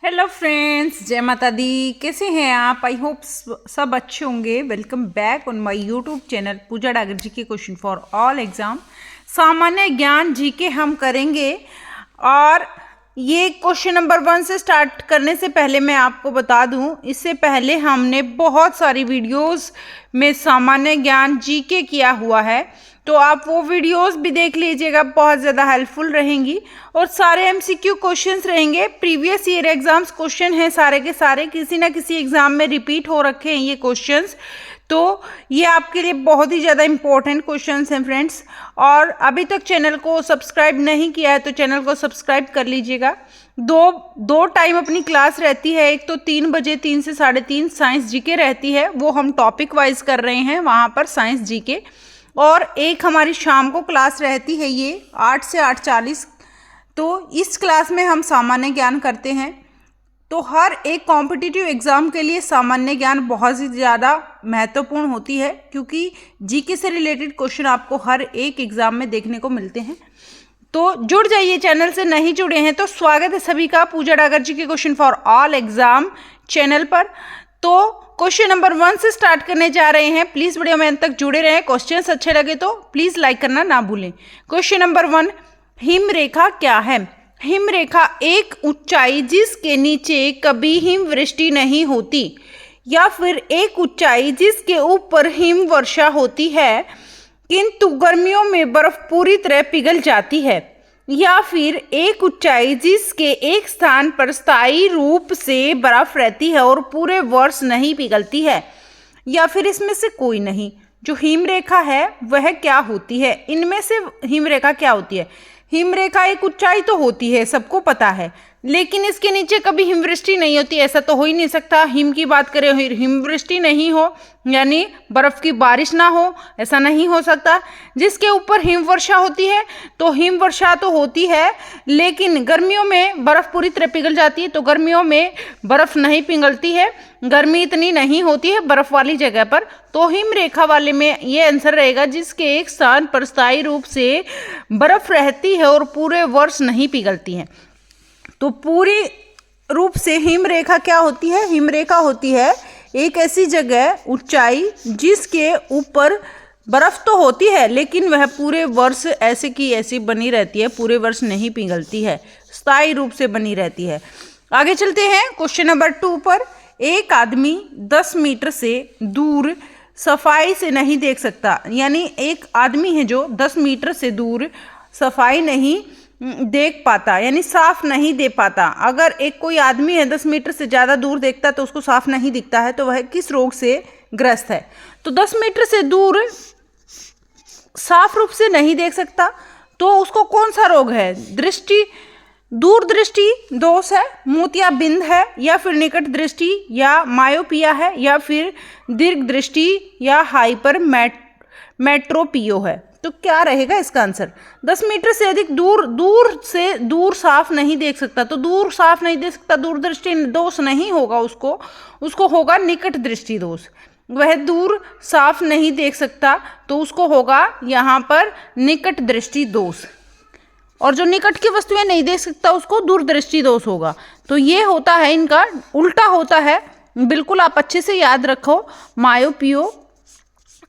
Hello friends, जय माता दी। कैसे हैं आप? आई होप सब अच्छे होंगे। Welcome back on my YouTube channel Pooja Dagar ji के क्वेश्चन फॉर ऑल एग्जाम। सामान्य ज्ञान जी के हम करेंगे और ये क्वेश्चन नंबर 1 से स्टार्ट करने से पहले मैं आपको बता दूं, इससे पहले हमने बहुत सारी वीडियोस में सामान्य ज्ञान जी के किया हुआ है, तो आप वो वीडियोस भी देख लीजिएगा, बहुत ज़्यादा हेल्पफुल रहेंगी। और सारे एमसीक्यू क्वेश्चंस रहेंगे, प्रीवियस ईयर एग्जाम्स क्वेश्चन हैं सारे के सारे, किसी ना किसी एग्जाम में रिपीट हो रखे हैं ये क्वेश्चंस, तो ये आपके लिए बहुत ही ज़्यादा इंपॉर्टेंट क्वेश्चंस हैं फ्रेंड्स। और अभी तक चैनल को सब्सक्राइब नहीं किया है तो चैनल को सब्सक्राइब कर लीजिएगा। दो टाइम अपनी क्लास रहती है, एक तो 3 बजे 3 से 3:30 साइंस जीके रहती है, वो हम टॉपिक वाइज कर रहे हैं वहाँ पर साइंस जीके, और एक हमारी शाम को क्लास रहती है ये 8 से 8:40। तो इस क्लास में हम सामान्य ज्ञान करते हैं। तो हर एक कॉम्पिटिटिव एग्ज़ाम के लिए सामान्य ज्ञान बहुत ही ज़्यादा महत्वपूर्ण होती है, क्योंकि जीके से रिलेटेड क्वेश्चन आपको हर एक एग्ज़ाम में देखने को मिलते हैं। तो जुड़ जाइए, चैनल से नहीं जुड़े हैं तो स्वागत है सभी का पूजा डागर जी के question for all exam channel पर। तो क्वेश्चन नंबर 1 से स्टार्ट करने जा रहे हैं। प्लीज़ वीडियो में अंत तक जुड़े रहें। क्वेश्चंस अच्छे लगे तो प्लीज़ लाइक करना ना भूलें। क्वेश्चन नंबर 1, हिम रेखा क्या है? हिम रेखा एक ऊंचाई जिसके नीचे कभी हिमवृष्टि नहीं होती, या फिर एक ऊंचाई जिसके ऊपर हिम वर्षा होती है किंतु गर्मियों में बर्फ पूरी तरह पिघल जाती है, या फिर एक ऊंचाई जिसके एक स्थान पर स्थायी रूप से बर्फ रहती है और पूरे वर्ष नहीं पिघलती है, या फिर इसमें से कोई नहीं। जो हिम रेखा है वह क्या होती है? इनमें से हिम रेखा क्या होती है? हिम रेखा एक ऊंचाई तो होती है, सबको पता है, लेकिन इसके नीचे कभी हिमवृष्टि नहीं होती, ऐसा तो हो ही नहीं सकता। हिम की बात करें, हिमवृष्टि नहीं हो यानी बर्फ की बारिश ना हो, ऐसा नहीं हो सकता। जिसके ऊपर हिम वर्षा होती है, तो हिम वर्षा तो होती है लेकिन गर्मियों में बर्फ पूरी तरह पिघल जाती है, तो गर्मियों में बर्फ नहीं पिघलती है, गर्मी इतनी नहीं होती है बर्फ वाली जगह पर। तो हिम रेखा वाले में ये आंसर रहेगा जिसके एक स्थान पर स्थायी रूप से बर्फ रहती है और पूरे वर्ष नहीं पिघलती है। तो पूरी रूप से हिम रेखा क्या होती है? हिम रेखा होती है एक ऐसी जगह, ऊंचाई जिसके ऊपर बर्फ तो होती है लेकिन वह पूरे वर्ष ऐसे की ऐसी बनी रहती है, पूरे वर्ष नहीं पिघलती है, स्थायी रूप से बनी रहती है। आगे चलते हैं क्वेश्चन नंबर 2 पर। एक आदमी 10 मीटर से दूर सफाई से नहीं देख सकता, यानी एक आदमी है जो 10 मीटर से दूर सफाई नहीं देख पाता, यानी साफ नहीं दे पाता। अगर एक कोई आदमी है 10 मीटर से ज़्यादा दूर देखता है तो उसको साफ नहीं दिखता है, तो वह किस रोग से ग्रस्त है? तो 10 मीटर से दूर साफ रूप से नहीं देख सकता तो उसको कौन सा रोग है? दूरदृष्टि दोष है, मोतियाबिंद है, या फिर निकट दृष्टि या मायोपिया है, या फिर दीर्घ दृष्टि या हाइपर मेट्रोपियो है। तो क्या रहेगा इसका आंसर? 10 मीटर से अधिक दूर साफ नहीं देख सकता, तो दूर साफ नहीं देख सकता, दूरदृष्टि दोष नहीं होगा, उसको होगा निकट दृष्टि दोष। वह दूर साफ नहीं देख सकता तो उसको होगा यहाँ पर निकट दृष्टि दोष, और जो निकट की वस्तुएं नहीं देख सकता उसको दूरदृष्टि दोष होगा। तो ये होता है, इनका उल्टा होता है, बिल्कुल आप अच्छे से याद रखो। मायोपियो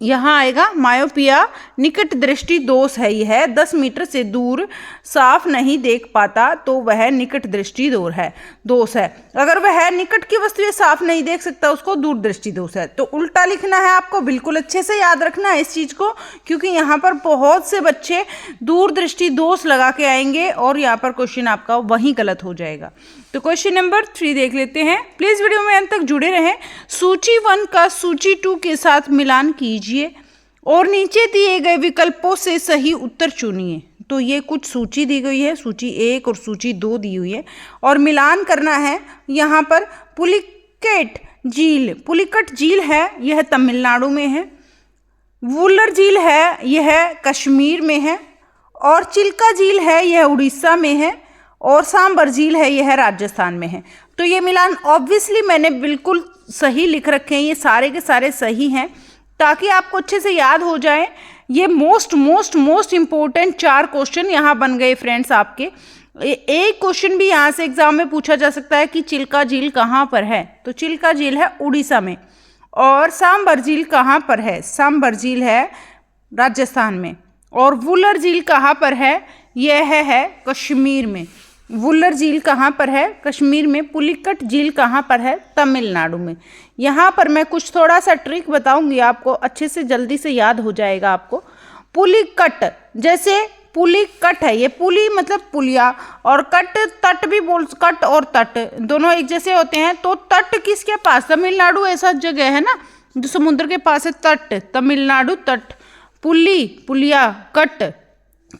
यहाँ आएगा, मायोपिया निकट दृष्टि दोष है यह। 10 मीटर से दूर साफ नहीं देख पाता तो वह निकट दृष्टि दोष है। अगर वह निकट की वस्तुएं साफ नहीं देख सकता उसको दूरदृष्टि दोष है। तो उल्टा लिखना है आपको, बिल्कुल अच्छे से याद रखना है इस चीज़ को, क्योंकि यहाँ पर बहुत से बच्चे दूरदृष्टि दोष लगा के आएंगे और यहाँ पर क्वेश्चन आपका वहीं गलत हो जाएगा। तो क्वेश्चन नंबर 3 देख लेते हैं। प्लीज़ वीडियो में अंत तक जुड़े रहें। सूची 1 का सूची 2 के साथ मिलान कीजिए और नीचे दिए गए विकल्पों से सही उत्तर चुनिए। तो ये कुछ सूची दी गई है, सूची 1 और सूची 2 दी हुई है, और मिलान करना है। यहाँ पर पुलिकट झील है, यह तमिलनाडु में है। वुलर झील है, यह कश्मीर में है। और चिल्का झील है, यह उड़ीसा में है। और सांबर झील है, यह राजस्थान में है। तो ये मिलान ऑब्वियसली मैंने बिल्कुल सही लिख रखे हैं, ये सारे के सारे सही हैं ताकि आपको अच्छे से याद हो जाए। ये मोस्ट इम्पोर्टेंट 4 क्वेश्चन यहाँ बन गए फ्रेंड्स आपके। एक क्वेश्चन भी यहाँ से एग्जाम में पूछा जा सकता है कि चिल्का झील कहाँ पर है, तो चिल्का झील है उड़ीसा में। और सांबर झील कहाँ पर है, सांबर झील है राजस्थान में। और वुलर झील कहाँ पर है, यह है कश्मीर में। वुलर झील कहाँ पर है, कश्मीर में। पुलिकट झील कहाँ पर है, तमिलनाडु में। यहाँ पर मैं कुछ थोड़ा सा ट्रिक बताऊंगी आपको, अच्छे से जल्दी से याद हो जाएगा आपको। पुलिकट, जैसे पुलिकट है, ये पुली मतलब पुलिया, और कट तट भी बोल, कट और तट दोनों एक जैसे होते हैं। तो तट किसके पास, तमिलनाडु ऐसा जगह है ना जो समुद्र के पास है, तट तमिलनाडु, तट पुली पुलिया, कट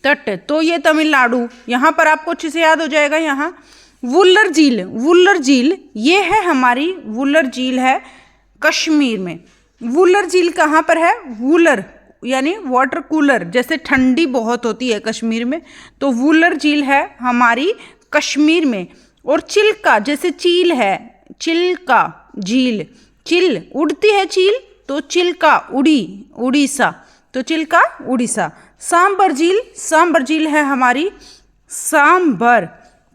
तट, तो ये तमिलनाडु। यहाँ पर आपको अच्छे से याद हो जाएगा। यहाँ वुलर झील, वुलर झील ये है हमारी, वुलर झील है कश्मीर में। वुलर झील कहाँ पर है, वुलर यानी वाटर कूलर, जैसे ठंडी बहुत होती है कश्मीर में, तो वुलर झील है हमारी कश्मीर में। और चिल्का, जैसे चील है, चिल्का झील, चिल उड़ती है चील, तो चिल्का उड़ी, उड़ीसा, तो चिल्का उड़ीसा। सांबर झील, सांबर झील है हमारी सांबर,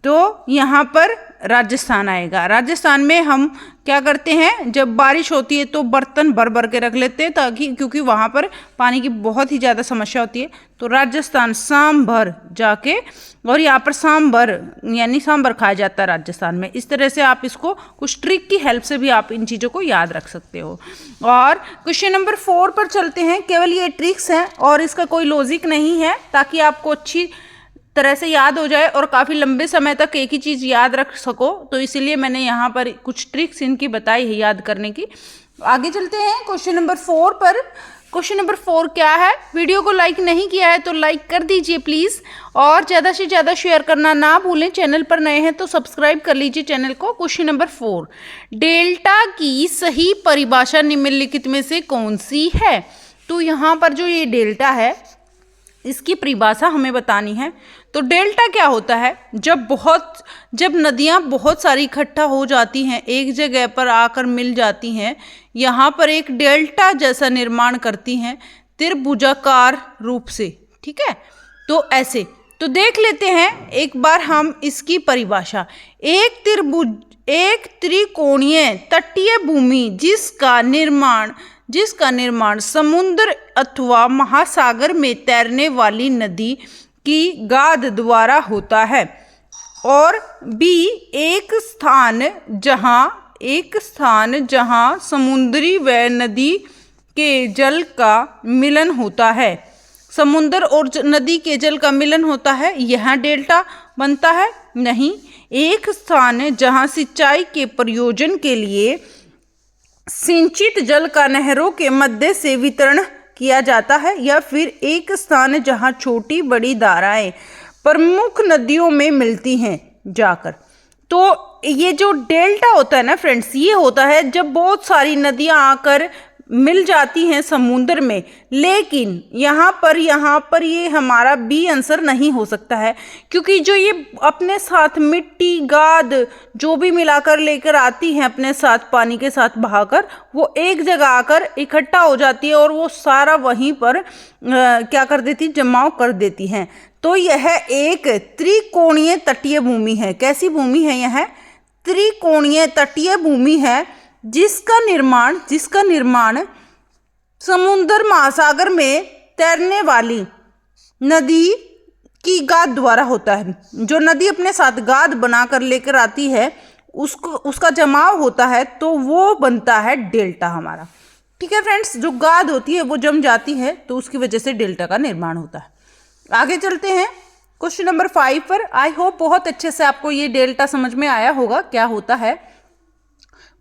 तो यहाँ पर राजस्थान आएगा। राजस्थान में हम क्या करते हैं, जब बारिश होती है तो बर्तन भर भर के रख लेते हैं, ताकि क्योंकि वहाँ पर पानी की बहुत ही ज़्यादा समस्या होती है। तो राजस्थान सांभर जाके, और यहाँ पर सांभर यानी सांभर खाया जाता है राजस्थान में। इस तरह से आप इसको कुछ ट्रिक की हेल्प से भी आप इन चीज़ों को याद रख सकते हो। और क्वेश्चन नंबर 4 पर चलते हैं। केवल ये ट्रिक्स हैं और इसका कोई लॉजिक नहीं है, ताकि आपको अच्छी तरह से याद हो जाए और काफ़ी लंबे समय तक एक ही चीज़ याद रख सको, तो इसीलिए मैंने यहाँ पर कुछ ट्रिक्स इनकी बताई है याद करने की। आगे चलते हैं क्वेश्चन नंबर 4 पर। क्वेश्चन नंबर 4 क्या है, वीडियो को लाइक नहीं किया है तो लाइक कर दीजिए प्लीज़, और ज़्यादा से ज़्यादा शेयर करना ना भूलें। चैनल पर नए हैं तो सब्सक्राइब कर लीजिए चैनल को। क्वेश्चन नंबर 4, डेल्टा की सही परिभाषा निम्नलिखित में से कौन सी है। तो यहाँ पर जो ये डेल्टा है इसकी परिभाषा हमें बतानी है। तो डेल्टा क्या होता है, जब नदियाँ बहुत सारी इकट्ठा हो जाती हैं, एक जगह पर आकर मिल जाती हैं, यहाँ पर एक डेल्टा जैसा निर्माण करती हैं त्रिभुजाकार रूप से, ठीक है। तो ऐसे, तो देख लेते हैं एक बार हम इसकी परिभाषा। एक त्रिकोणीय तटीय भूमि जिसका निर्माण समुद्र अथवा महासागर में तैरने वाली नदी की गाद द्वारा होता है। और बी, एक स्थान जहां समुद्री व नदी के जल का मिलन होता है, समुद्र और नदी के जल का मिलन होता है, यह डेल्टा बनता है। नहीं, एक स्थान जहां सिंचाई के प्रयोजन के लिए सिंचित जल का नहरों के मध्य से वितरण किया जाता है, या फिर एक स्थान जहां छोटी बड़ी धाराएं प्रमुख नदियों में मिलती हैं जाकर। तो ये जो डेल्टा होता है ना फ्रेंड्स, ये होता है जब बहुत सारी नदियां आकर मिल जाती हैं समुद्र में। लेकिन यहाँ पर ये हमारा बी आंसर नहीं हो सकता है, क्योंकि जो ये अपने साथ मिट्टी गाद जो भी मिलाकर लेकर आती हैं अपने साथ पानी के साथ बहाकर, वो एक जगह आकर इकट्ठा हो जाती है और वो सारा वहीं पर क्या कर देती, जमाव कर देती हैं। तो यह एक त्रिकोणीय तटीय भूमि है। कैसी भूमि है यह, त्रिकोणीय तटीय भूमि है, जिसका निर्माण समुद्र महासागर में तैरने वाली नदी की गाद द्वारा होता है। जो नदी अपने साथ गाद बनाकर लेकर आती है, उसका जमाव होता है, तो वो बनता है डेल्टा हमारा। ठीक है फ्रेंड्स, जो गाद होती है वो जम जाती है, तो उसकी वजह से डेल्टा का निर्माण होता है। आगे चलते हैं क्वेश्चन नंबर 5 पर। आई होप बहुत अच्छे से आपको ये डेल्टा समझ में आया होगा क्या होता है।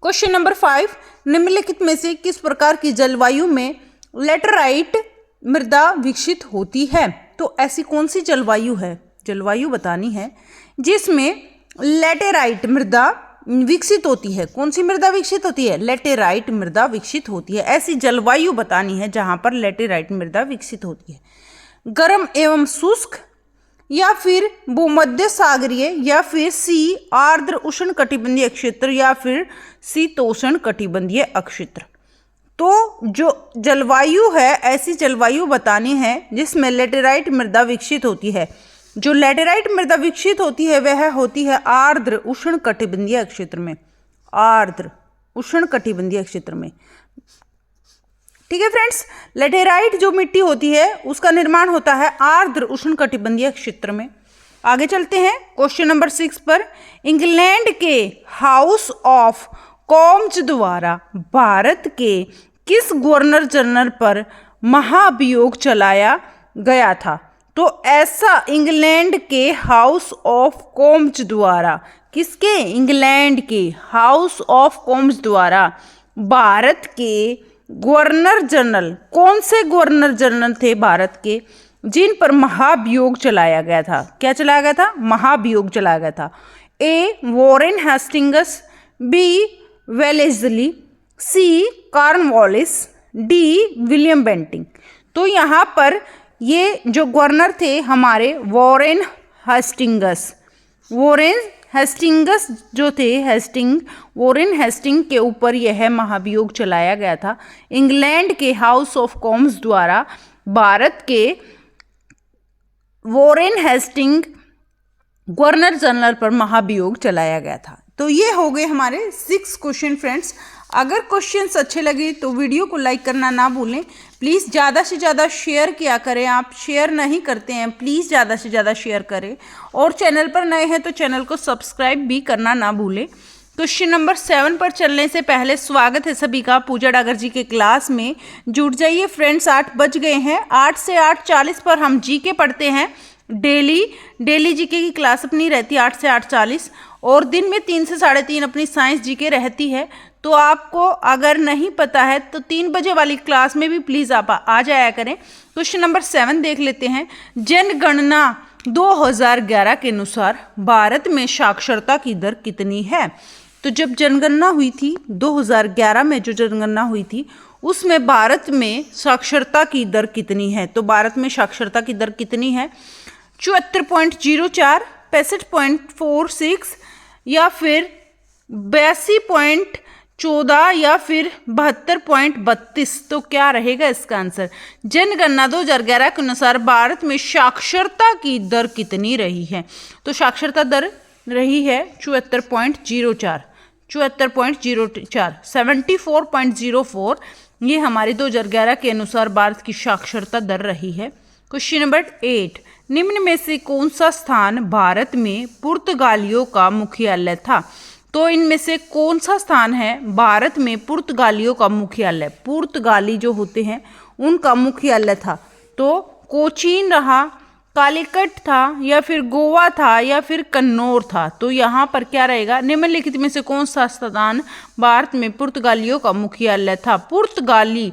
क्वेश्चन नंबर 5, निम्नलिखित में से किस प्रकार की जलवायु में लेटराइट मृदा विकसित होती है। तो ऐसी कौन सी जलवायु बतानी है जिसमें लेटेराइट मृदा विकसित होती है। कौन सी मृदा विकसित होती है, लेटेराइट मृदा विकसित होती है। ऐसी जलवायु बतानी है जहां पर लेटेराइट मृदा विकसित होती है। गर्म एवं शुष्क, या फिर भूमध्य सागरीय, या फिर सी आर्द्र उष्ण कटिबंधीय क्षेत्र, या फिर शीतोष्ण कटिबंधीय क्षेत्र। तो जो जलवायु है, ऐसी जलवायु बतानी है जिसमें लेटेराइट मृदा विकसित होती है। जो लैटेराइट मृदा विकसित होती है वह होती है आर्द्र उष्णकटिबंधीय क्षेत्र में, आर्द्र उष्णकटिबंधीय क्षेत्र में। ठीक है फ्रेंड्स, लैटेराइट जो मिट्टी होती है उसका निर्माण होता है आर्द्र उष्णकटिबंधीय क्षेत्र में। आगे चलते हैं क्वेश्चन नंबर 6 पर। इंग्लैंड के हाउस ऑफ कॉमन्स द्वारा भारत के किस गवर्नर जनरल पर महाभियोग चलाया गया था? तो ऐसा इंग्लैंड के हाउस ऑफ कॉमन्स द्वारा, किसके? इंग्लैंड के हाउस ऑफ कॉमन्स द्वारा भारत के गवर्नर जनरल, कौन से गवर्नर जनरल थे भारत के जिन पर महाभियोग चलाया गया था? क्या चलाया गया था? महाभियोग चलाया गया था। ए वॉरेन हेस्टिंग्स, बी वेलेस्ली, सी कॉर्नवालिस, डी विलियम बेंटिंग। तो यहाँ पर ये जो गवर्नर थे हमारे वॉरेन हेस्टिंग्स, वॉरेन हेस्टिंग्स जो थे, वॉरेन हेस्टिंग के ऊपर यह महाभियोग चलाया गया था। इंग्लैंड के हाउस ऑफ कॉमन्स द्वारा भारत के वॉरेन हेस्टिंग गवर्नर जनरल पर महाभियोग चलाया गया था। तो ये हो गए हमारे 6 क्वेश्चन फ्रेंड्स। अगर क्वेश्चंस अच्छे लगे तो वीडियो को लाइक करना ना भूलें। प्लीज़ ज़्यादा से ज़्यादा शेयर किया करें, आप शेयर नहीं करते हैं, प्लीज़ ज़्यादा से ज़्यादा शेयर करें। और चैनल पर नए हैं तो चैनल को सब्सक्राइब भी करना ना भूलें। क्वेश्चन नंबर 7 पर चलने से पहले स्वागत है सभी का पूजा डागर जी के क्लास में। जुड़ जाइए फ्रेंड्स, 8 बज गए हैं। 8 से 8:40 पर हम जीके पढ़ते हैं। डेली जीके की क्लास अपनी रहती है 8 से 8:40 और दिन में 3 से 3:30 अपनी साइंस जीके रहती है। तो आपको अगर नहीं पता है तो 3 बजे वाली क्लास में भी प्लीज़ आप आ जाया करें। क्वेश्चन नंबर 7 देख लेते हैं। जनगणना 2011 के अनुसार भारत में साक्षरता की दर कितनी है? तो जब जनगणना हुई थी 2011 में, जो जनगणना हुई थी उसमें भारत में साक्षरता की दर कितनी है? तो भारत में साक्षरता की दर कितनी है? 74.04, 65.46 या फिर 82.14 या फिर 72.32। तो क्या रहेगा इसका आंसर? जनगणना 2011 के अनुसार भारत में साक्षरता की दर कितनी रही है? तो साक्षरता दर रही है 74.04, 74.04, ये हमारे 2011 के अनुसार भारत की साक्षरता दर रही है। क्वेश्चन नंबर 8, निम्न में से कौन सा स्थान भारत में पुर्तगालियों का मुख्यालय था? तो इनमें से कौन सा स्थान है भारत में पुर्तगालियों का मुख्यालय? पुर्तगाली जो होते हैं उनका मुख्यालय था। तो कोचीन रहा, कालीकट था, या फिर गोवा था, या फिर कन्नौर था। तो यहाँ पर क्या रहेगा? निम्नलिखित में से कौन सा स्थान भारत में पुर्तगालियों का मुख्यालय था? पुर्तगाली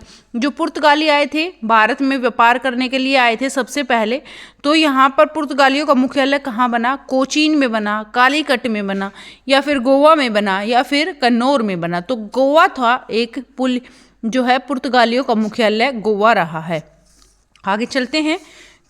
आए थे भारत में व्यापार करने के लिए आए थे सबसे पहले। तो यहाँ पर पुर्तगालियों का मुख्यालय कहाँ बना? कोचीन में बना, कालीकट में बना, या फिर गोवा में बना, या फिर कन्नौर में बना। तो गोवा था एक पुल जो है, पुर्तगालियों का मुख्यालय गोवा रहा है। आगे चलते हैं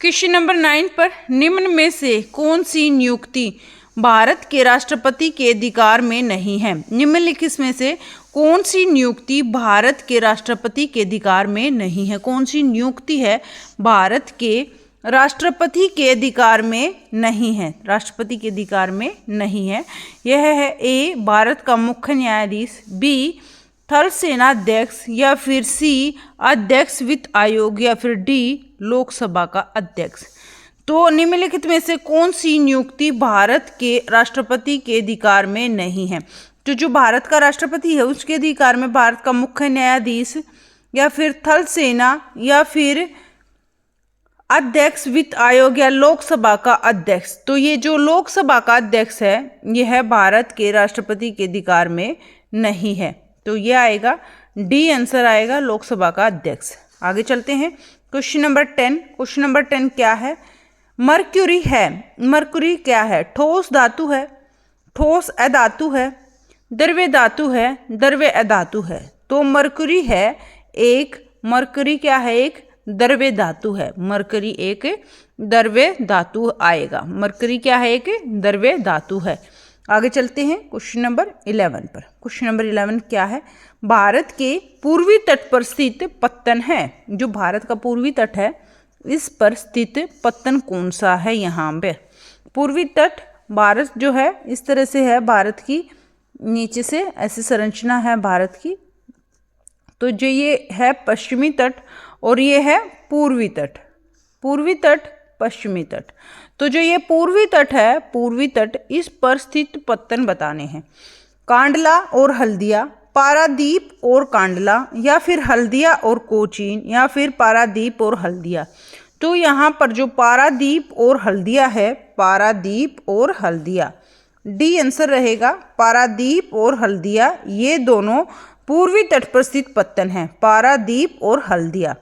क्वेश्चन नंबर 9 पर। निम्न में से कौन सी नियुक्ति भारत के राष्ट्रपति के अधिकार में नहीं है? निम्नलिखित में से कौन सी नियुक्ति भारत के राष्ट्रपति के अधिकार में नहीं है? कौन सी नियुक्ति है भारत के राष्ट्रपति के अधिकार में नहीं है? राष्ट्रपति के अधिकार में नहीं है। यह है ए भारत का मुख्य न्यायाधीश, बी थल सेना अध्यक्ष, या फिर सी अध्यक्ष वित्त आयोग, या फिर डी लोकसभा का अध्यक्ष। तो निम्नलिखित में से कौन सी नियुक्ति भारत के राष्ट्रपति के अधिकार में नहीं है? तो जो भारत का राष्ट्रपति है उसके अधिकार में भारत का मुख्य न्यायाधीश, या फिर थल सेना, या फिर अध्यक्ष वित्त आयोग, या लोकसभा का अध्यक्ष। तो ये जो लोकसभा का अध्यक्ष है यह भारत के राष्ट्रपति के अधिकार में नहीं है। तो ये आएगा डी आंसर आएगा, लोकसभा का अध्यक्ष। आगे चलते हैं क्वेश्चन नंबर 10। क्वेश्चन नंबर 10 क्या है? मरक्यूरी है, मरक्यूरी क्या है? ठोस धातु है, ठोस अधातु है, द्रव्य धातु है, द्रव्य अधातु है। तो मरक्यूरी है एक, मरक्यूरी क्या है? एक द्रव्य धातु है। मरक्यूरी एक द्रव्य धातु आएगा। मरक्यूरी क्या है? एक द्रव्य धातु है। आगे चलते हैं क्वेश्चन नंबर 11 पर। क्वेश्चन नंबर 11 क्या है? भारत के पूर्वी तट पर स्थित पत्तन है, जो भारत का पूर्वी तट है इस पर स्थित पत्तन कौन सा है यहाँ पे? पूर्वी तट भारत जो है इस तरह से है, भारत की नीचे से ऐसी संरचना है भारत की। तो जो ये है पश्चिमी तट और ये है पूर्वी तट, पूर्वी तट पश्चिमी तट। तो जो ये पूर्वी तट है, पूर्वी तट, इस पर स्थित पत्तन बताने हैं। कांडला और हल्दिया, पारादीप और कांडला, या फिर हल्दिया और कोचीन, या फिर पारादीप और हल्दिया। तो यहाँ पर जो पारादीप और हल्दिया है, पारादीप और हल्दिया, डी आंसर रहेगा। पारादीप और हल्दिया ये दोनों पूर्वी तट पर स्थित पत्तन हैं, पारादीप और हल्दिया,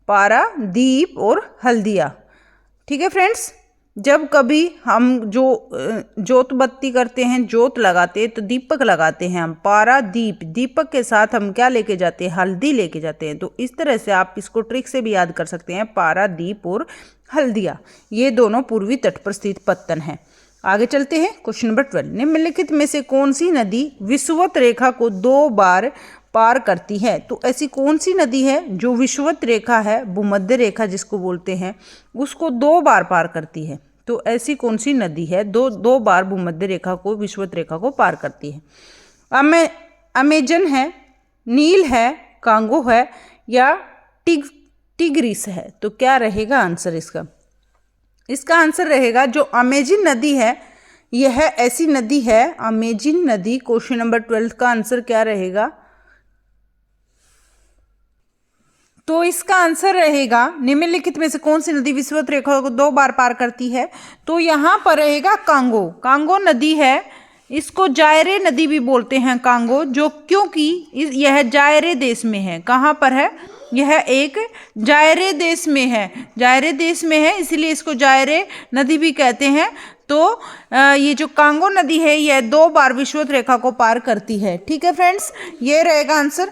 पारादीप और हल्दिया। ठीक है फ्रेंड्स, जब कभी हम जो जोत बत्ती करते हैं, जोत लगाते हैं, तो दीपक लगाते हैं हम, पारादीप, दीपक के साथ हम क्या लेके जाते हैं? हल्दी लेके जाते हैं। तो इस तरह से आप इसको ट्रिक से भी याद कर सकते हैं, पारादीप और हल्दिया ये दोनों पूर्वी तट पर स्थित पत्तन हैं। आगे चलते हैं, क्वेश्चन नंबर 12। निम्नलिखित में से कौन सी नदी विषुवत रेखा को 2 बार पार करती है? तो ऐसी कौन सी नदी है जो विषुवत रेखा है, भूमध्य रेखा जिसको बोलते हैं, उसको 2 बार पार करती है? तो ऐसी कौन सी नदी है दो बार भूमध्य रेखा को, विषुवत रेखा को पार करती है? अमेजन है, नील है, कांगो है, या टिग्रिस है? तो क्या रहेगा आंसर इसका? इसका आंसर रहेगा जो अमेजन नदी है, यह ऐसी नदी है, अमेजन नदी। क्वेश्चन नंबर 12 का आंसर क्या रहेगा? तो इसका आंसर रहेगा निम्नलिखित में से कौन सी नदी विषुवत रेखा को 2 बार पार करती है? तो यहाँ पर रहेगा कांगो, कांगो नदी है। इसको जायरे नदी भी बोलते हैं कांगो, जो क्योंकि यह जायरे देश में है। कहाँ पर है? यह एक जायरे देश में है, जायरे देश में है, इसलिए इसको जायरे नदी भी कहते हैं। तो ये जो कांगो नदी है यह 2 बार विषुवत रेखा को पार करती है। ठीक है फ्रेंड्स, ये रहेगा आंसर।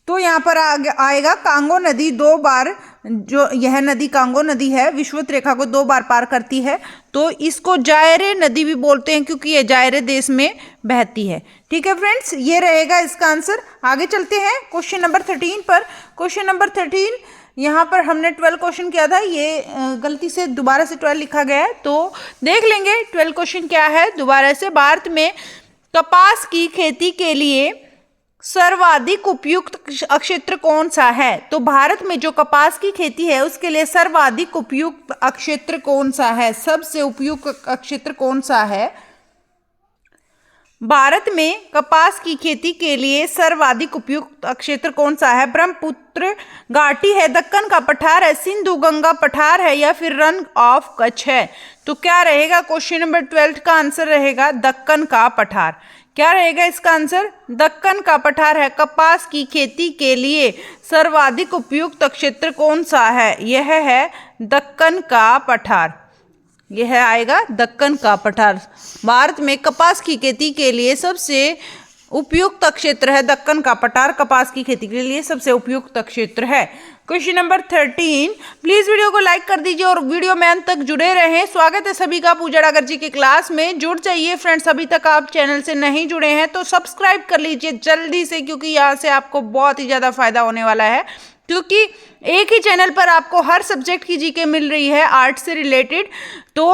तो यहाँ पर आएगा कांगो नदी 2 बार, जो यह नदी कांगो नदी है विषुवत रेखा को 2 बार पार करती है। तो इसको जायरे नदी भी बोलते हैं क्योंकि यह जायरे देश में बहती है। ठीक है फ्रेंड्स, ये रहेगा इसका आंसर। आगे चलते हैं क्वेश्चन नंबर 13 पर। क्वेश्चन नंबर 13, यहाँ पर हमने 12 क्वेश्चन किया था, ये गलती से दोबारा से 12 लिखा गया है, तो देख लेंगे 12 क्वेश्चन क्या है दोबारा से। भारत में कपास की खेती के लिए सर्वाधिक उपयुक्त क्षेत्र कौन सा है? तो भारत में जो कपास की खेती है उसके लिए सर्वाधिक उपयुक्त क्षेत्र कौन सा है? सबसे उपयुक्त क्षेत्र कौन सा है? भारत में कपास की खेती के लिए सर्वाधिक उपयुक्त क्षेत्र कौन सा है? ब्रह्मपुत्र घाटी है, दक्कन का पठार है, सिंधु गंगा पठार है, या फिर रन ऑफ कच्छ है? तो क्या रहेगा? क्वेश्चन नंबर 12 का आंसर रहेगा दक्कन का पठार। क्या रहेगा इसका आंसर? दक्कन का पठार है। कपास की खेती के लिए सर्वाधिक उपयुक्त क्षेत्र कौन सा है? यह है दक्कन का पठार, यह आएगा दक्कन का पठार। भारत में कपास की खेती के लिए सबसे उपयुक्त क्षेत्र है दक्कन का पठार, कपास की खेती के लिए सबसे उपयुक्त क्षेत्र है। क्वेश्चन नंबर 13, प्लीज वीडियो को लाइक कर दीजिए और वीडियो में अंत तक जुड़े रहें। स्वागत है सभी का पूजा डागर जी की क्लास में। जुड़ जाइए फ्रेंड्स, अभी तक आप चैनल से नहीं जुड़े हैं तो सब्सक्राइब कर लीजिए जल्दी से, क्योंकि यहाँ से आपको बहुत ही ज़्यादा फायदा होने वाला है, क्योंकि एक ही चैनल पर आपको हर सब्जेक्ट की जीके मिल रही है आर्ट से रिलेटेड। तो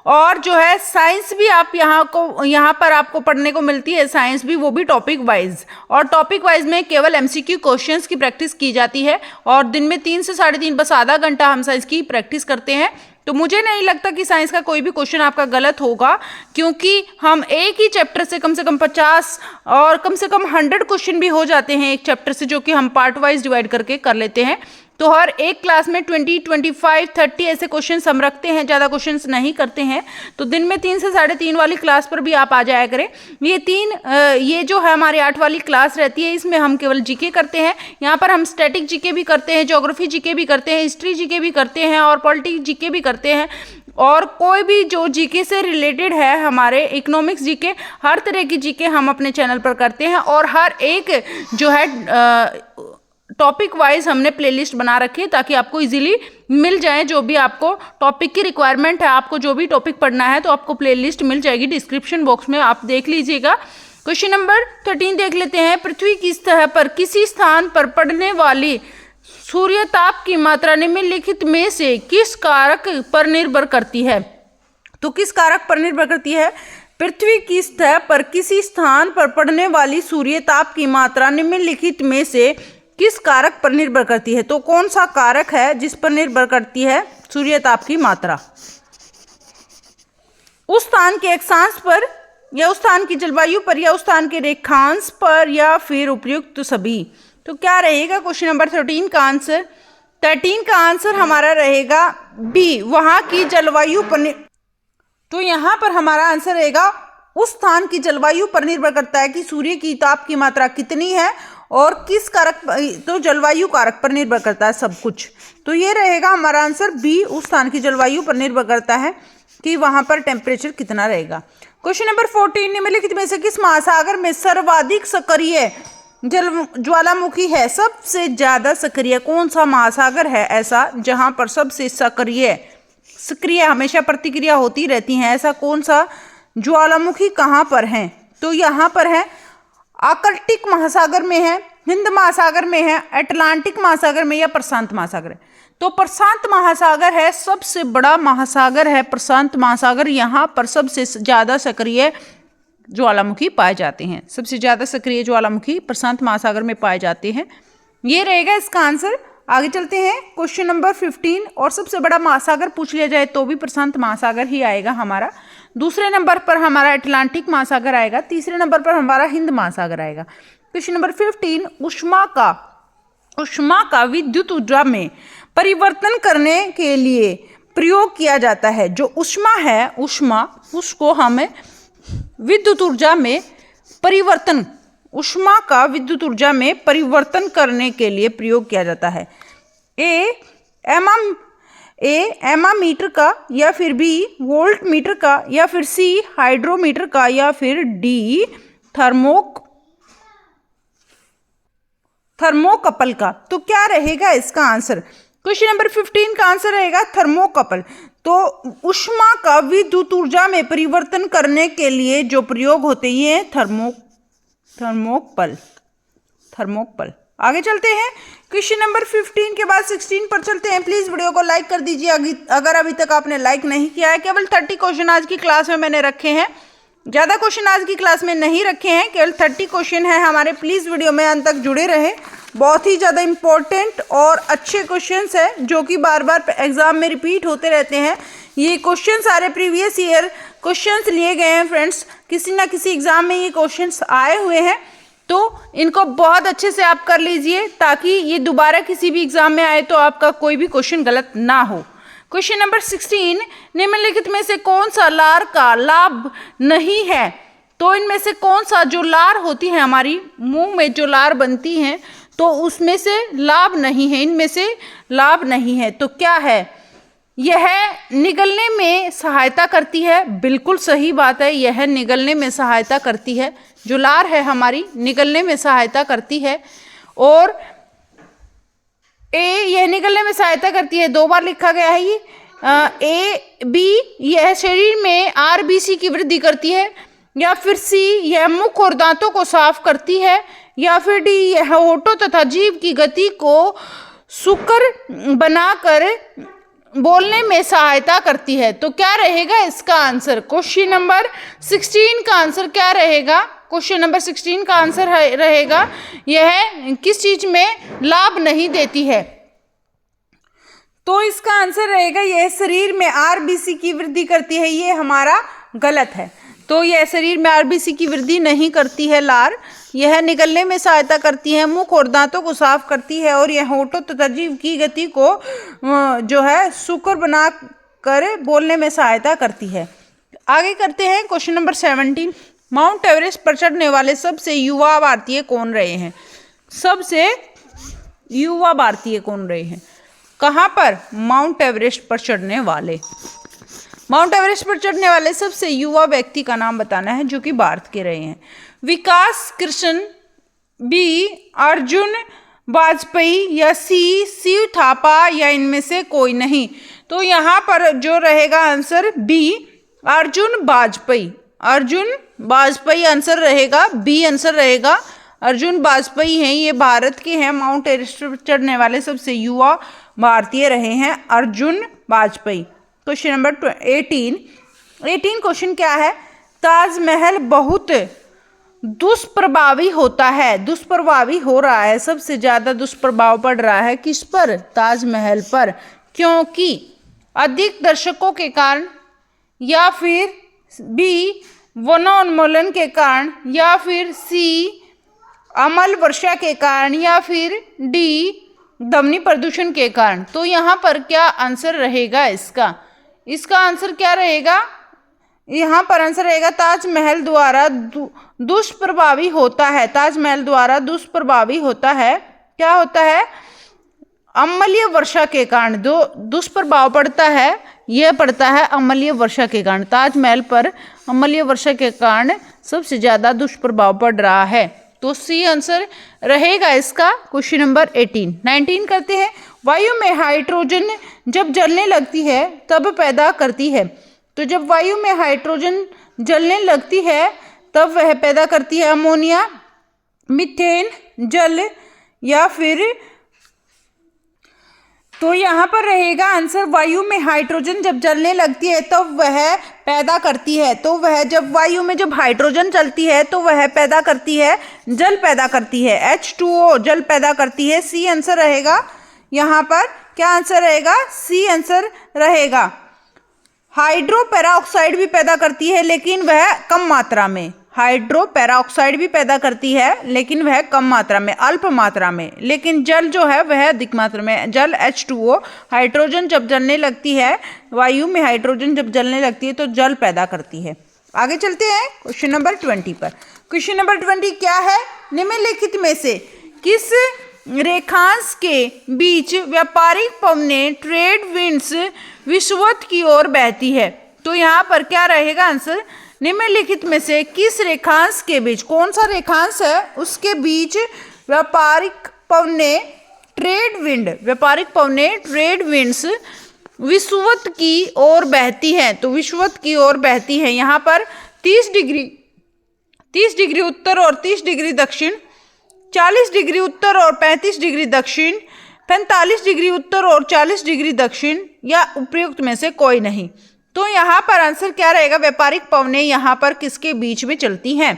और जो है साइंस भी आप यहाँ पर आपको पढ़ने को मिलती है, साइंस भी, वो भी टॉपिक वाइज। और टॉपिक वाइज में केवल एमसीक्यू क्वेश्चंस की प्रैक्टिस की जाती है और दिन में 3 से 3.5 बस आधा घंटा हम साइंस की प्रैक्टिस करते हैं। तो मुझे नहीं लगता कि साइंस का कोई भी क्वेश्चन आपका गलत होगा, क्योंकि हम एक ही चैप्टर से कम 50 और कम से कम 100 क्वेश्चन भी हो जाते हैं एक चैप्टर से, जो कि हम पार्ट वाइज डिवाइड करके कर लेते हैं। तो हर एक क्लास में 20, 25, 30 ऐसे क्वेश्चंस हम रखते हैं, ज़्यादा क्वेश्चंस नहीं करते हैं। तो दिन में 3 से 3.5 वाली क्लास पर भी आप आ जाया करें। ये जो है हमारी 8 वाली क्लास रहती है, इसमें हम केवल जीके करते हैं। यहाँ पर हम स्टैटिक जीके भी करते हैं, ज्योग्राफी जीके भी करते हैं, हिस्ट्री जीके भी करते हैं और पॉलिटिक्स जीके भी करते हैं। और कोई भी जो जीके से रिलेटेड है, हमारे इकोनॉमिक्स जीके, हर तरह की जीके हम अपने चैनल पर करते हैं। और हर एक जो है टॉपिक वाइज हमने प्लेलिस्ट बना रखी है, ताकि आपको इजीली मिल जाए जो भी आपको टॉपिक की रिक्वायरमेंट है। आपको जो भी टॉपिक पढ़ना है तो आपको प्लेलिस्ट मिल जाएगी डिस्क्रिप्शन बॉक्स में, आप देख लीजिएगा। क्वेश्चन नंबर 13 देख लेते हैं। पृथ्वी की सतह पर किसी स्थान पर पड़ने वाली सूर्य ताप की मात्रा निम्नलिखित में से किस कारक पर निर्भर करती है? तो किस कारक पर निर्भर करती है? पृथ्वी की सतह पर किसी स्थान पर पड़ने वाली सूर्य ताप की मात्रा निम्नलिखित में से किस कारक पर निर्भर करती है? तो कौन सा कारक है जिस पर निर्भर करती है सूर्य ताप की मात्रा? उस स्थान के अक्षांश पर, या उस स्थान की जलवायु पर, या उस स्थान के रेखांश पर, या फिर उपयुक्त सभी? तो क्या रहेगा क्वेश्चन नंबर 13 का आंसर? 13 का आंसर हमारा रहेगा बी, वहां की जलवायु पर। तो यहाँ पर हमारा आंसर रहेगा उस स्थान की जलवायु पर निर्भर करता है कि सूर्य की ताप की मात्रा कितनी है और किस कारक, तो जलवायु कारक पर निर्भर करता है सब कुछ। तो ये रहेगा हमारा आंसर बी, उस स्थान की जलवायु पर निर्भर करता है कि वहां पर टेम्परेचर कितना रहेगा। क्वेश्चन नंबर 14, निम्नलिखित में से किस महासागर में सर्वाधिक सक्रिय ज्वालामुखी है? सबसे ज्यादा सक्रिय कौन सा महासागर है ऐसा जहां पर सबसे सक्रिय हमेशा प्रतिक्रिया होती रहती है? ऐसा कौन सा ज्वालामुखी कहां पर है? तो यहाँ पर है आर्कटिक महासागर में है, हिंद महासागर में है, अटलांटिक महासागर में, या प्रशांत महासागर है? तो प्रशांत महासागर है, सबसे बड़ा महासागर है प्रशांत महासागर। यहाँ पर सबसे ज्यादा सक्रिय ज्वालामुखी पाए जाते हैं, सबसे ज्यादा सक्रिय ज्वालामुखी प्रशांत महासागर में पाए जाते हैं। ये रहेगा इसका आंसर। आगे चलते हैं क्वेश्चन नंबर 15, और सबसे बड़ा महासागर पूछ लिया जाए तो भी प्रशांत महासागर ही आएगा हमारा। दूसरे नंबर पर हमारा अटलांटिक महासागर आएगा, तीसरे नंबर पर हमारा हिंद महासागर आएगा। क्वेश्चन नंबर 15, ऊष्मा का विद्युत ऊर्जा में परिवर्तन करने के लिए प्रयोग किया जाता है। जो ऊष्मा है, उसको हमें विद्युत ऊर्जा में परिवर्तन, ऊष्मा का विद्युत ऊर्जा में परिवर्तन करने के लिए प्रयोग किया जाता है। ए एमामीटर का, या फिर बी वोल्ट मीटर का, या फिर सी हाइड्रोमीटर का, या फिर डी थर्मोकपल का? तो क्या रहेगा इसका आंसर? क्वेश्चन नंबर 15 का आंसर रहेगा थर्मोकपल। तो ऊष्मा का विद्युत ऊर्जा में परिवर्तन करने के लिए जो प्रयोग होते हैं थर्मोकपल। आगे चलते हैं क्वेश्चन नंबर 15 के बाद 16 पर चलते हैं। प्लीज वीडियो को लाइक कर दीजिए अगर अभी तक आपने लाइक नहीं किया है। केवल 30 क्वेश्चन आज की क्लास में मैंने रखे हैं, ज़्यादा क्वेश्चन आज की क्लास में नहीं रखे हैं, केवल 30 क्वेश्चन है हमारे। प्लीज़ वीडियो में अंत तक जुड़े रहें, बहुत ही ज़्यादा इंपॉर्टेंट और अच्छे क्वेश्चंस हैं जो कि बार बार एग्जाम में रिपीट होते रहते हैं। ये क्वेश्चन सारे प्रीवियस ईयर क्वेश्चंस लिए गए हैं फ्रेंड्स, किसी ना किसी एग्जाम में ये क्वेश्चंस आए हुए हैं, तो इनको बहुत अच्छे से आप कर लीजिए ताकि ये दोबारा किसी भी एग्जाम में आए तो आपका कोई भी क्वेश्चन गलत ना हो। क्वेश्चन नंबर 16, निम्नलिखित में से कौन सा लार का लाभ नहीं है? तो इनमें से कौन सा, जो लार होती है हमारी मुंह में जो लार बनती हैं, तो उसमें से लाभ नहीं है, इनमें से लाभ नहीं है। तो क्या है? यह निगलने में सहायता करती है। बिल्कुल सही बात है, यह निगलने में सहायता करती है। जो लार है हमारी निगलने में सहायता करती है। और ए, यह निगलने में सहायता करती है, 2 बार लिखा गया है ये। ए बी, यह शरीर में आरबीसी की वृद्धि करती है, या फिर सी, यह मुख और दांतों को साफ करती है, या फिर डी, यह होठों तथा जीभ की गति को सुकर बनाकर बोलने में सहायता करती है। तो क्या रहेगा इसका आंसर? क्वेश्चन नंबर 16 का आंसर क्या रहेगा? क्वेश्चन नंबर 16 का आंसर रहेगा यह किस चीज में लाभ नहीं देती है। तो इसका आंसर रहेगा यह शरीर में आरबीसी की वृद्धि करती है। ये हमारा गलत है। तो यह शरीर में आरबीसी की वृद्धि नहीं करती है लार, यह निगलने में सहायता करती है, मुख और दांतों को साफ करती है, और यह होठों तथा जीभ की गति को जो है सुकर बना कर बोलने में सहायता करती है। आगे करते हैं क्वेश्चन नंबर 17, माउंट एवरेस्ट पर चढ़ने वाले सबसे युवा भारतीय कौन रहे हैं? सबसे युवा भारतीय कौन रहे हैं? कहाँ पर? माउंट एवरेस्ट पर चढ़ने वाले। माउंट एवरेस्ट पर चढ़ने वाले सबसे युवा व्यक्ति का नाम बताना है जो कि भारत के रहे हैं। विकास कृष्ण, बी अर्जुन वाजपेयी, या सी शिव थापा, या इनमें से कोई नहीं। तो यहाँ पर जो रहेगा answer B Arjun Vajpayee. Arjun Vajpayee answer रहेगा, बी आंसर रहेगा अर्जुन वाजपेयी हैं, ये भारत के हैं, माउंट एवरेस्ट पर चढ़ने वाले सबसे युवा भारतीय रहे हैं Arjun Vajpayee. Question number 18 question क्या है, ताजमहल बहुत दुष्प्रभावी होता है, दुष्प्रभावी हो रहा है, सबसे ज्यादा दुष्प्रभाव पड़ रहा है किस पर, ताजमहल पर, क्योंकि अधिक दर्शकों के कारण, या फिर बी वनोन्मूलन के कारण, या फिर सी अमल वर्षा के कारण, या फिर डी ध्वनि प्रदूषण के कारण। तो यहाँ पर क्या आंसर रहेगा इसका आंसर क्या रहेगा, यहाँ पर आंसर रहेगा ताजमहल द्वारा दुष्प्रभावी होता है, ताजमहल द्वारा दुष्प्रभावी होता है, क्या होता है, अम्लीय वर्षा के कारण, जो दुष्प्रभाव पड़ता है यह पड़ता है अम्लीय वर्षा के कारण, ताजमहल पर अम्लीय वर्षा के कारण सबसे ज्यादा दुष्प्रभाव पड़ रहा है। तो सी आंसर रहेगा इसका क्वेश्चन नंबर 19 करते हैं। वायु में हाइड्रोजन जब जलने लगती है तब पैदा करती है, तो जब वायु में हाइड्रोजन जलने लगती है तब वह पैदा करती है अमोनिया, मीथेन, जल, या फिर, तो यहाँ पर रहेगा आंसर वायु में हाइड्रोजन जब जलने लगती है तब वह पैदा करती है, तो वह जब वायु में जब हाइड्रोजन चलती है तो वह पैदा करती है, जल पैदा करती है, H2O जल पैदा करती है। सी आंसर रहेगा यहाँ पर, क्या आंसर रहेगा, सी आंसर रहेगा। हाइड्रो पेरोक्साइड भी पैदा करती है लेकिन वह कम मात्रा में, हाइड्रो पेरोक्साइड भी पैदा करती है लेकिन वह कम मात्रा में, अल्प मात्रा में, लेकिन जल जो है वह अधिक मात्रा में। जल H2O, हाइड्रोजन जब जलने लगती है, वायु में हाइड्रोजन जब जलने लगती है तो जल पैदा करती है। आगे चलते हैं क्वेश्चन नंबर 20 पर। क्वेश्चन नंबर 20 क्या है, निम्नलिखित में से किस रेखांश के बीच व्यापारिक पवनें, ट्रेड विंड्स विषुवत की ओर बहती है। तो यहाँ पर क्या रहेगा आंसर, निम्नलिखित में से किस रेखांश के बीच, कौन सा रेखांश है उसके बीच व्यापारिक पवनें, ट्रेड विंड, व्यापारिक पवनें, ट्रेड विंड्स विषुवत की ओर बहती हैं। तो विषुवत की ओर बहती है, यहाँ पर 30 डिग्री उत्तर और 30 डिग्री दक्षिण, 40 डिग्री उत्तर और 35 डिग्री दक्षिण, 45 डिग्री उत्तर और 40 डिग्री दक्षिण, या उपयुक्त में से कोई नहीं। तो यहाँ पर आंसर क्या रहेगा, व्यापारिक पवनें यहाँ पर किसके बीच में चलती हैं।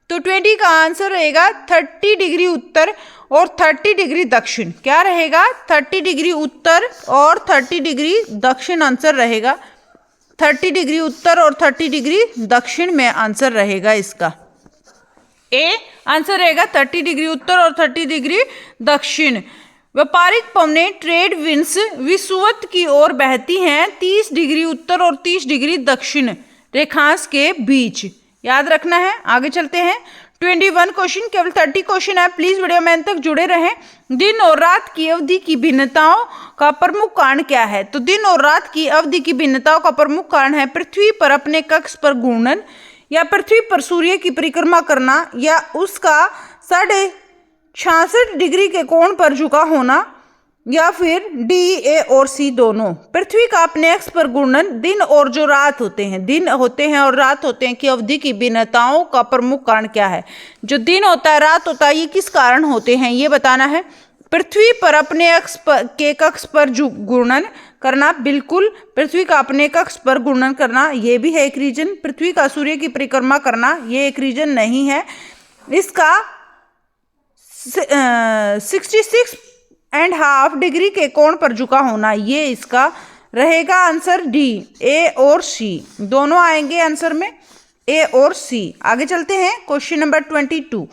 तो 20 का आंसर रहेगा 30 डिग्री उत्तर और 30 डिग्री दक्षिण। क्या रहेगा, 30 डिग्री उत्तर और 30 डिग्री दक्षिण आंसर रहेगा। 30 डिग्री उत्तर और 30 डिग्री दक्षिण में आंसर रहेगा इसका। ए आंसर रहेगा 30 डिग्री उत्तर और 30 डिग्री दक्षिण। व्यापारिक पवनें, ट्रेड विंड्स विषुवत की ओर बहती हैं 30 डिग्री उत्तर और 30 डिग्री दक्षिण रेखांश के बीच, याद रखना है। आगे चलते हैं 21 क्वेश्चन, केवल 30 क्वेश्चन है, प्लीज वीडियो में अंत तक जुड़े रहें। दिन और रात की अवधि की भिन्नताओं का प्रमुख कारण क्या है। तो दिन और रात की अवधि की भिन्नताओं का प्रमुख कारण है पृथ्वी पर अपने कक्ष पर घूर्णन, या पृथ्वी पर सूर्य की परिक्रमा करना, या उसका 66.5 डिग्री के कोण पर झुका होना, या फिर डी, ए और सी दोनों। पृथ्वी का अपने अक्ष पर घूर्णन, दिन और जो रात होते हैं, दिन होते हैं और रात होते हैं की अवधि की भिन्नताओं का प्रमुख कारण क्या है। जो दिन होता है, रात होता है, ये किस कारण होते हैं ये बताना है। पृथ्वी पर अपने अक्ष के कक्ष पर घूर्णन करना, बिल्कुल पृथ्वी का अपने कक्ष पर घूर्णन करना ये भी है एक रीजन। पृथ्वी का सूर्य की परिक्रमा करना ये एक रीजन नहीं है। इसका 66.5 डिग्री के कोण पर झुका होना, ये इसका रहेगा आंसर डी। ए और सी दोनों आएंगे आंसर में, ए और सी। आगे चलते हैं क्वेश्चन नंबर 22।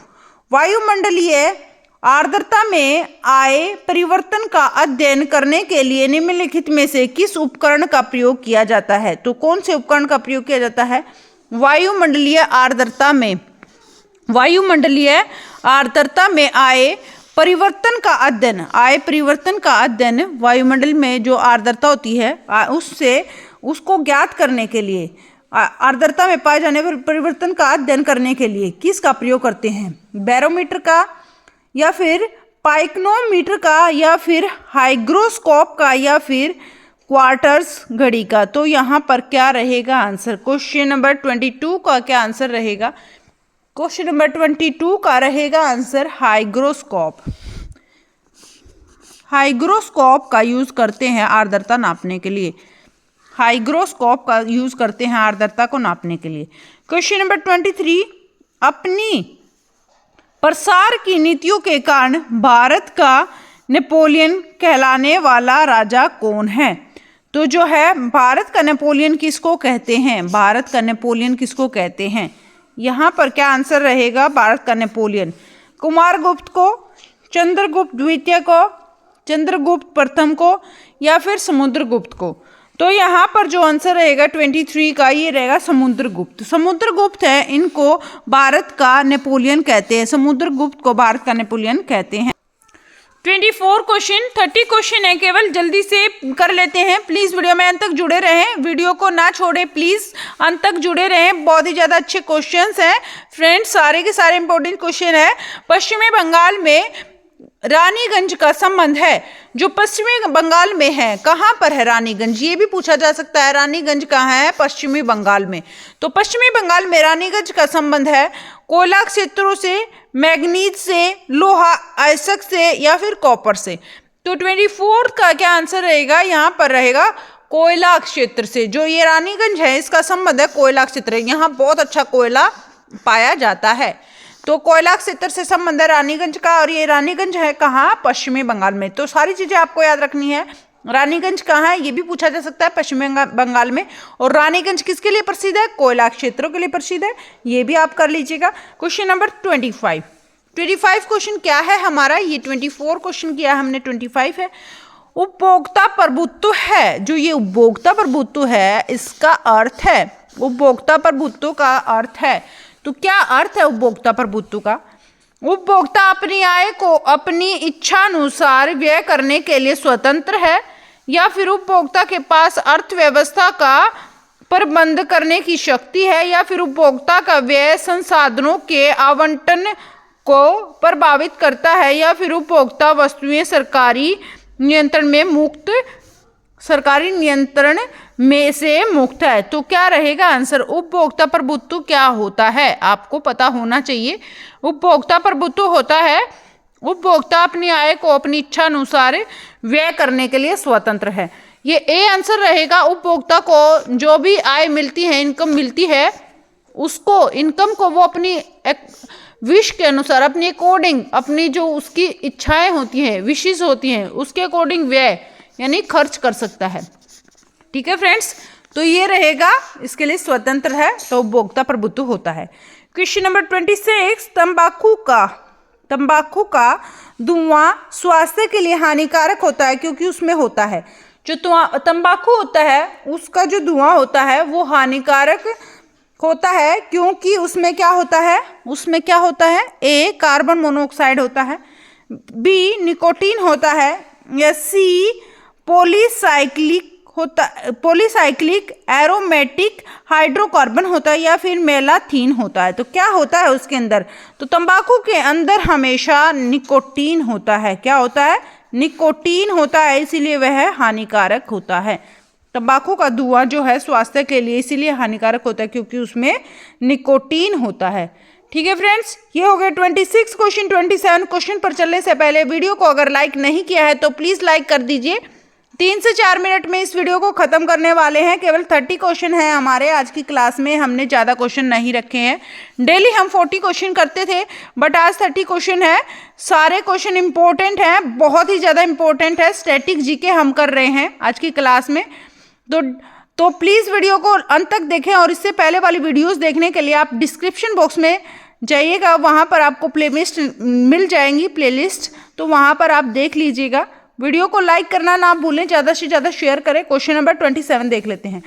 वायुमंडलीय आर्द्रता में आए परिवर्तन का अध्ययन करने के लिए निम्नलिखित में से किस उपकरण का प्रयोग किया जाता है। तो कौन से उपकरण का प्रयोग किया जाता है वायुमंडलीय आर्द्रता में। वायुमंडलीय आर्द्रता में आए परिवर्तन का अध्ययन, आए परिवर्तन का अध्ययन, वायुमंडल में जो आर्द्रता होती है उससे उसको ज्ञात करने के लिए, आर्द्रता में पाए जाने वाले परिवर्तन का अध्ययन करने के लिए किसका प्रयोग करते हैं, बैरोमीटर का, या फिर पाइक्नोमीटर का, या फिर हाइग्रोस्कोप का, या फिर क्वार्टर्स घड़ी का। तो यहाँ पर क्या रहेगा आंसर, क्वेश्चन नंबर 22 का क्या आंसर रहेगा, क्वेश्चन नंबर 22 का रहेगा आंसर हाइग्रोस्कोप। हाइग्रोस्कोप का यूज करते हैं आर्द्रता नापने के लिए। हाइग्रोस्कोप का यूज करते हैं आर्द्रता को नापने के लिए। क्वेश्चन नंबर 23, अपनी प्रसार की नीतियों के कारण भारत का नेपोलियन कहलाने वाला राजा कौन है? तो जो है भारत का नेपोलियन किसको कहते हैं? भारत का नेपोलियन किसको कहते हैं? यहाँ पर क्या आंसर रहेगा? भारत का नेपोलियन कुमारगुप्त को, चंद्रगुप्त द्वितीय को, चंद्रगुप्त प्रथम को, या फिर समुद्रगुप्त को। तो यहाँ पर जो आंसर रहेगा 23 का, ये रहेगा समुद्रगुप्त। समुद्रगुप्त है, इनको भारत का नेपोलियन कहते हैं। समुद्रगुप्त को भारत का नेपोलियन कहते हैं। 24 क्वेश्चन, 30 क्वेश्चन है, केवल जल्दी से कर लेते हैं। प्लीज वीडियो में अंत तक जुड़े रहें, वीडियो को ना छोड़ें, प्लीज अंत तक जुड़े रहें। बहुत ही ज्यादा अच्छे क्वेश्चंस हैं फ्रेंड्स, सारे के सारे इंपॉर्टेंट क्वेश्चन है। पश्चिमी बंगाल में रानीगंज का संबंध है, जो पश्चिमी बंगाल में है, कहाँ पर है रानीगंज? ये भी पूछा जा सकता है, रानीगंज कहाँ है? पश्चिमी बंगाल में। तो पश्चिमी बंगाल में रानीगंज का संबंध है कोयला क्षेत्रों से, मैग्नीज से, लोहा अयस्क से, या फिर कॉपर से। तो 24 का क्या आंसर रहेगा? यहाँ पर रहेगा कोयला क्षेत्र से। जो ये रानीगंज है, इसका संबंध है कोयला क्षेत्र, यहाँ बहुत अच्छा कोयला पाया जाता है। तो कोयला क्षेत्र से संबंध है रानीगंज का, और ये रानीगंज है कहाँ? पश्चिमी बंगाल में। तो सारी चीजें आपको याद रखनी है। रानीगंज कहाँ है, ये भी पूछा जा सकता है, पश्चिमी बंगाल में। और रानीगंज किसके लिए प्रसिद्ध है? कोयला क्षेत्रों के लिए प्रसिद्ध है, ये भी आप कर लीजिएगा। क्वेश्चन नंबर 25 क्वेश्चन क्या है हमारा? ये 24 क्वेश्चन किया हमने, 25 है। उपभोक्ता प्रभुत्व है, जो ये उपभोक्ता प्रभुत्व है, इसका अर्थ है, उपभोक्ता प्रभुत्व का अर्थ है। तो क्या अर्थ है उपभोक्ता प्रभुत्व का? उपभोक्ता अपनी आय को अपनी इच्छानुसार व्यय करने के लिए स्वतंत्र है, या फिर उपभोक्ता के पास अर्थव्यवस्था का प्रबंध करने की शक्ति है, या फिर उपभोक्ता का व्यय संसाधनों के आवंटन को प्रभावित करता है, या फिर उपभोक्ता वस्तुएं सरकारी नियंत्रण में से मुक्त है। तो क्या रहेगा आंसर? उपभोक्ता प्रभुत्व क्या होता है? आपको पता होना चाहिए। उपभोक्ता प्रभुत्व होता है, उपभोक्ता अपनी आय को अपनी इच्छा अनुसार व्यय करने के लिए स्वतंत्र है। ये ए आंसर रहेगा। उपभोक्ता को जो भी आय मिलती है, इनकम मिलती है, उसको इनकम को वो अपनी विश के अनुसार, अपनी अकॉर्डिंग, अपनी जो उसकी इच्छाएं होती हैं, विशेष होती हैं, उसके अकॉर्डिंग व्यय यानी खर्च कर सकता है। ठीक है फ्रेंड्स, तो ये रहेगा, इसके लिए स्वतंत्र है, तो उपभोक्ता प्रभुत्व होता है। क्वेश्चन नंबर 26, तंबाकू का धुआं स्वास्थ्य के लिए हानिकारक होता है, क्योंकि उसमें होता है, जो तंबाकू होता है उसका जो धुआं होता है वो हानिकारक होता है, क्योंकि उसमें क्या होता है? उसमें क्या होता है? ए, कार्बन मोनोऑक्साइड होता है, बी, निकोटीन होता है, या सी, पॉलीसाइक्लिक एरोमेटिक हाइड्रोकार्बन होता है, या फिर मेलाथीन होता है। तो क्या होता है उसके अंदर? तो तंबाकू के अंदर हमेशा निकोटीन होता है। क्या होता है? निकोटीन होता है, इसीलिए वह हानिकारक होता है। तंबाकू का धुआं जो है स्वास्थ्य के लिए इसीलिए हानिकारक होता है, क्योंकि उसमें निकोटीन होता है। ठीक है फ्रेंड्स, ये हो गए 26 क्वेश्चन। 27 क्वेश्चन पर चलने से पहले वीडियो को अगर लाइक नहीं किया है तो प्लीज लाइक कर दीजिए। 3 से 4 मिनट में इस वीडियो को खत्म करने वाले हैं। केवल 30 क्वेश्चन है हमारे आज की क्लास में, हमने ज़्यादा क्वेश्चन नहीं रखे हैं। डेली हम 40 क्वेश्चन करते थे, बट आज 30 क्वेश्चन है। सारे क्वेश्चन इंपॉर्टेंट हैं, बहुत ही ज़्यादा इंपॉर्टेंट है। स्टैटिक जीके हम कर रहे हैं आज की क्लास में, तो प्लीज़ वीडियो को अंत तक देखें। और इससे पहले वाली वीडियोज़ देखने के लिए आप डिस्क्रिप्शन बॉक्स में जाइएगा, वहाँ पर आपको प्लेलिस्ट मिल जाएंगी, प्लेलिस्ट, तो वहाँ पर आप देख लीजिएगा। वीडियो को लाइक करना ना भूलें, ज़्यादा से ज़्यादा शेयर करें। क्वेश्चन नंबर 27 देख लेते हैं।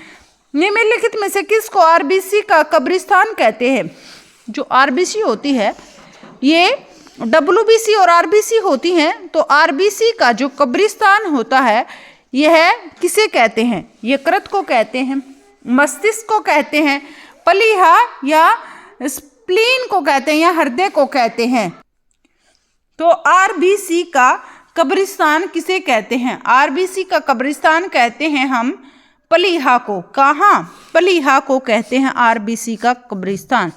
निम्नलिखित में से किसको आरबीसी का कब्रिस्तान कहते हैं? जो आरबीसी होती है, ये डब्ल्यूबीसी और आरबीसी होती हैं। तो आरबीसी का जो कब्रिस्तान होता है, यह किसे कहते हैं? यकृत को कहते हैं, मस्तिष्क को कहते हैं, प्लीहा या स्प्लीन को कहते हैं, या हृदय को कहते हैं। तो आरबीसी का कब्रिस्तान किसे कहते हैं? आरबीसी का कब्रिस्तान कहते हैं हम प्लीहा को। कहाँ? प्लीहा को कहते हैं आरबीसी का कब्रिस्तान।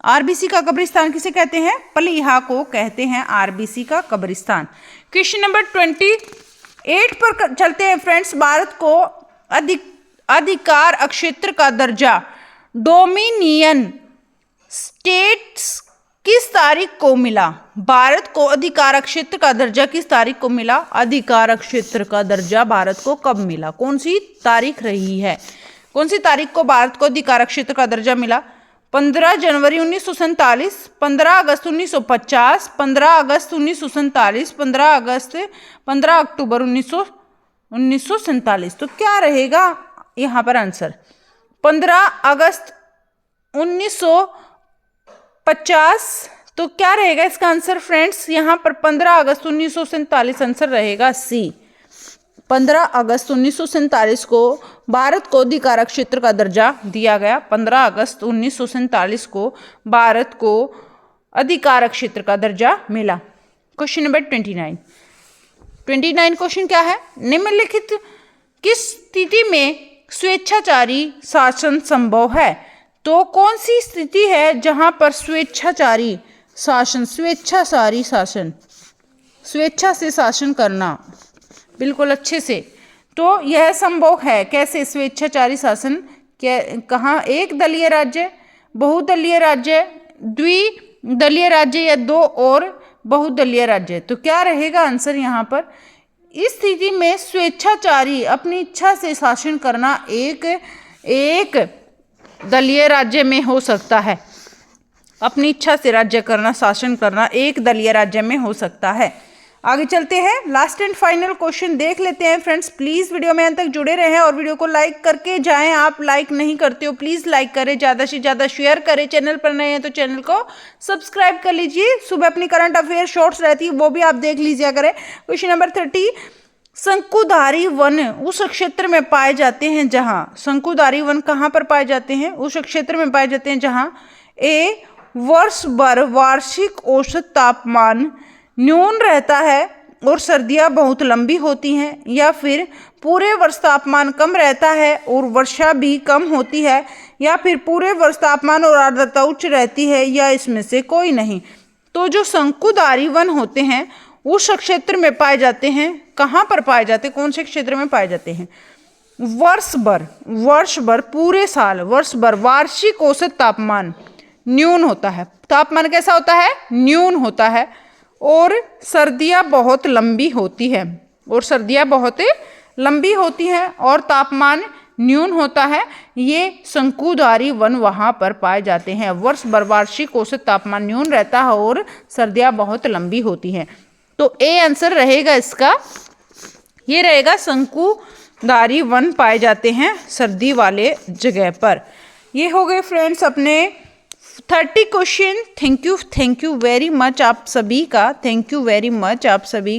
आरबीसी का कब्रिस्तान किसे कहते हैं? पलीहा को कहते हैं आरबीसी का कब्रिस्तान। क्वेश्चन नंबर 28 पर चलते हैं फ्रेंड्स। भारत को अधिकार अक्षेत्र का दर्जा डोमिनियन स्टेट्स किस तारीख को मिला? भारत को अधिकार क्षेत्र का दर्जा किस तारीख को मिला? अधिकार क्षेत्र का दर्जा भारत को कब मिला? कौन सी तारीख रही है? कौन सी तारीख को भारत को अधिकार क्षेत्र का दर्जा मिला? 15 जनवरी 1947, 15 अगस्त 1950, 15 अगस्त 1947, 15 अक्टूबर 1947। तो क्या रहेगा यहाँ पर आंसर? 15 अगस्त 1950। तो क्या रहेगा इसका आंसर फ्रेंड्स? यहाँ पर 15 अगस्त 1947 आंसर रहेगा सी। 15 अगस्त 1947 को भारत को अधिकार क्षेत्र का दर्जा दिया गया। 15 अगस्त 1947 को भारत को अधिकार क्षेत्र का दर्जा मिला। क्वेश्चन नंबर 29 क्वेश्चन क्या है? निम्नलिखित किस स्थिति में स्वेच्छाचारी शासन संभव है? तो कौन सी स्थिति है जहां पर स्वेच्छाचारी शासन, स्वेच्छा से शासन करना बिल्कुल अच्छे से, तो यह संभव है। कैसे स्वेच्छाचारी शासन? कहाँ? एक दलीय राज्य, बहुदलीय राज्य, द्विदलीय राज्य या दो और बहुदलीय राज्य। तो क्या रहेगा आंसर यहाँ पर? इस स्थिति में स्वेच्छाचारी अपनी इच्छा से शासन करना एक दलीय राज्य में हो सकता है। अपनी इच्छा से राज्य करना, शासन करना एक दलीय राज्य में हो सकता है। आगे चलते हैं, लास्ट एंड फाइनल क्वेश्चन देख लेते हैं फ्रेंड्स। प्लीज़ वीडियो में अंत तक जुड़े रहें और वीडियो को लाइक करके जाएं। आप लाइक नहीं करते हो, प्लीज़ लाइक करें, ज़्यादा से ज़्यादा शेयर करें। चैनल पर नए हैं तो चैनल को सब्सक्राइब कर लीजिए। सुबह अपनी करंट अफेयर शॉर्ट्स रहती है, वो भी आप देख लीजिए करें। क्वेश्चन नंबर 30, शंकुधारी वन उस क्षेत्र में पाए जाते हैं जहाँ, शंकुधारी वन कहाँ पर पाए जाते हैं? उस क्षेत्र में पाए जाते हैं जहाँ ए वर्ष भर वार्षिक औसत तापमान न्यून रहता है और सर्दियाँ बहुत लंबी होती हैं, या फिर पूरे वर्ष तापमान कम रहता है और वर्षा भी कम होती है, या फिर पूरे वर्ष तापमान और आर्द्रता उच्च रहती है, या इसमें से कोई नहीं। तो जो शंकुधारी वन होते हैं उस क्षेत्र में पाए जाते हैं। कहाँ पर पाए जाते हैं? कौन से क्षेत्र में पाए जाते हैं? वर्ष भर पूरे साल, वर्ष भर वार्षिक औसत तापमान न्यून होता है। तापमान कैसा होता है? न्यून होता है। और सर्दियाँ बहुत लंबी होती है, और तापमान न्यून होता है। ये शंकुधारी वन वहाँ पर पाए जाते हैं। वर्ष भर वार्षिक औसत तापमान न्यून रहता है और सर्दियाँ बहुत लंबी होती हैं। तो ए आंसर रहेगा इसका, ये रहेगा शंकुधारी वन पाए जाते हैं सर्दी वाले जगह पर। ये हो गए फ्रेंड्स अपने 30 question. Thank you very much आप सभी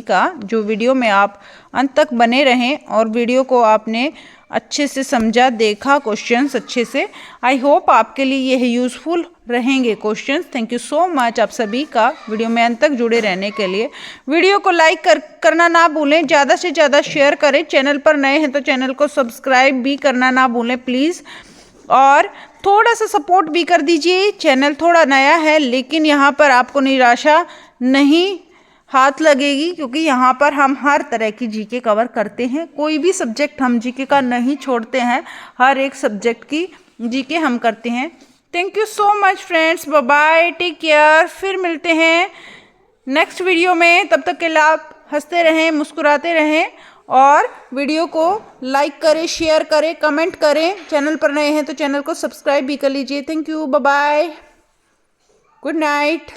का, जो वीडियो में आप अंत तक बने रहें और वीडियो को आपने अच्छे से समझा, देखा क्वेश्चंस अच्छे से। आई होप आपके लिए यह यूज़फुल रहेंगे questions. Thank you so much आप सभी का वीडियो में अंत तक जुड़े रहने के लिए। वीडियो को लाइक करना ना भूलें, ज़्यादा से ज़्यादा शेयर करें। चैनल पर नए हैं तो चैनल को सब्सक्राइब भी करना ना भूलें प्लीज़, और थोड़ा सा सपोर्ट भी कर दीजिए। चैनल थोड़ा नया है लेकिन यहाँ पर आपको निराशा नहीं हाथ लगेगी, क्योंकि यहाँ पर हम हर तरह की जीके कवर करते हैं। कोई भी सब्जेक्ट हम जीके का नहीं छोड़ते हैं, हर एक सब्जेक्ट की जीके हम करते हैं। Thank you so much friends, bye bye, take care. फिर मिलते हैं नेक्स्ट वीडियो में। तब तक के लिए आप हंसते रहें, मुस्कुराते रहें, और वीडियो को लाइक करें, शेयर करें, कमेंट करें। चैनल पर नए हैं तो चैनल को सब्सक्राइब भी कर लीजिए। Thank you, bye bye, good night.